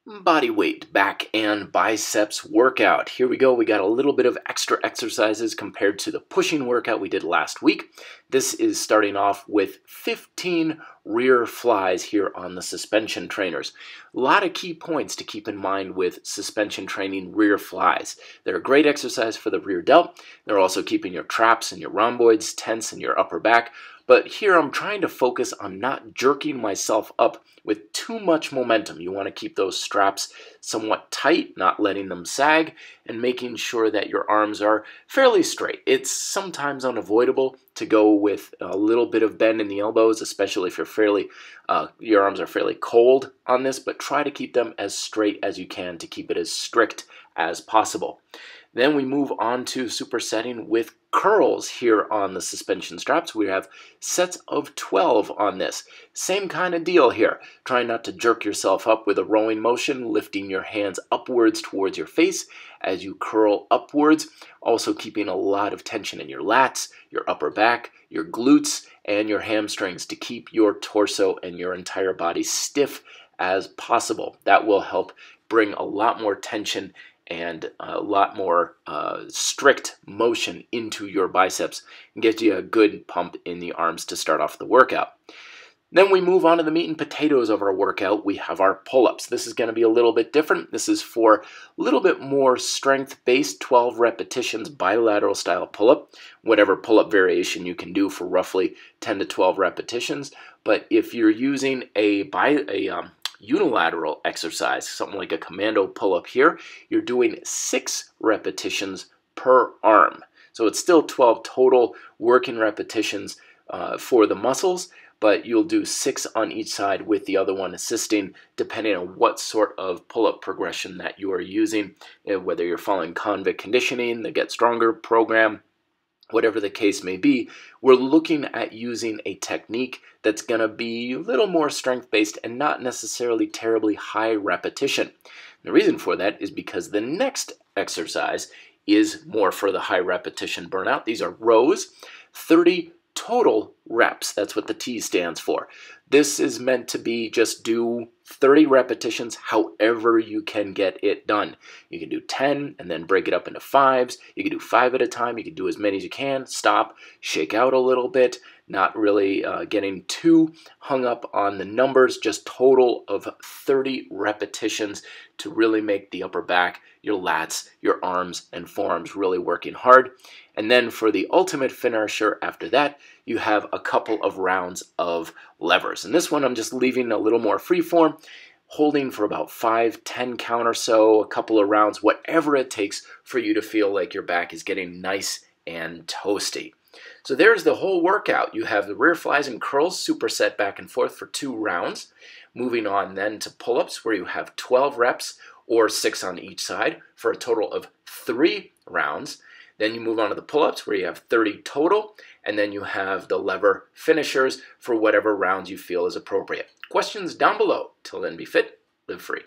Body weight, back and biceps workout. Here we go. We got a little bit of extra exercises compared to the pushing workout we did last week. This is starting off with 15 rear flies here on the suspension trainers. A lot of key points to keep in mind with suspension training rear flies. They're a great exercise for the rear delt. They're also keeping your traps and your rhomboids tense in your upper back. But here I'm trying to focus on not jerking myself up with too much momentum. You want to keep those straps somewhat tight, not letting them sag, and making sure that your arms are fairly straight. It's sometimes unavoidable to go with a little bit of bend in the elbows, especially if your arms are fairly cold on this, but try to keep them as straight as you can to keep it as strict as possible. Then we move on to supersetting with curls here on the suspension straps. We have sets of 12 on this. Same kind of deal here. Try not to jerk yourself up with a rowing motion, lifting your hands upwards towards your face as you curl upwards. Also keeping a lot of tension in your lats, your upper back, your glutes, and your hamstrings to keep your torso and your entire body stiff as possible. That will help bring a lot more tension and a lot more strict motion into your biceps and get you a good pump in the arms to start off the workout. Then we move on to the meat and potatoes of our workout. We have our pull-ups. This is going to be a little bit different. This is for a little bit more strength-based 12 repetitions bilateral style pull-up, whatever pull-up variation you can do for roughly 10 to 12 repetitions. But if you're using a unilateral exercise, something like a commando pull-up here, you're doing 6 repetitions per arm. So it's still 12 total working repetitions for the muscles, but you'll do 6 on each side with the other one assisting, depending on what sort of pull-up progression that you are using, whether you're following convict conditioning, the Get Stronger program, whatever the case may be. We're looking at using a technique that's going to be a little more strength-based and not necessarily terribly high repetition. The reason for that is because the next exercise is more for the high repetition burnout. These are rows, 30 total reps. That's what the T stands for. This is meant to be just do 30 repetitions however you can get it done. You can do 10 and then break it up into 5s. You can do 5 at a time. You can do as many as you can. Stop, shake out a little bit, not really getting too hung up on the numbers, just total of 30 repetitions to really make the upper back, your lats, your arms, and forearms really working hard. And then for the ultimate finisher after that, you have a couple of rounds of levers. And this one I'm just leaving a little more free form, holding for about 5-10 count or so, a couple of rounds, whatever it takes for you to feel like your back is getting nice and toasty. So there's the whole workout. You have the rear flies and curls superset back and forth for 2 rounds. Moving on then to pull-ups where you have 12 reps or 6 on each side for a total of 3 rounds. Then you move on to the pull-ups where you have 30 total, and then you have the lever finishers for whatever rounds you feel is appropriate. Questions down below. Till then, be fit, live free.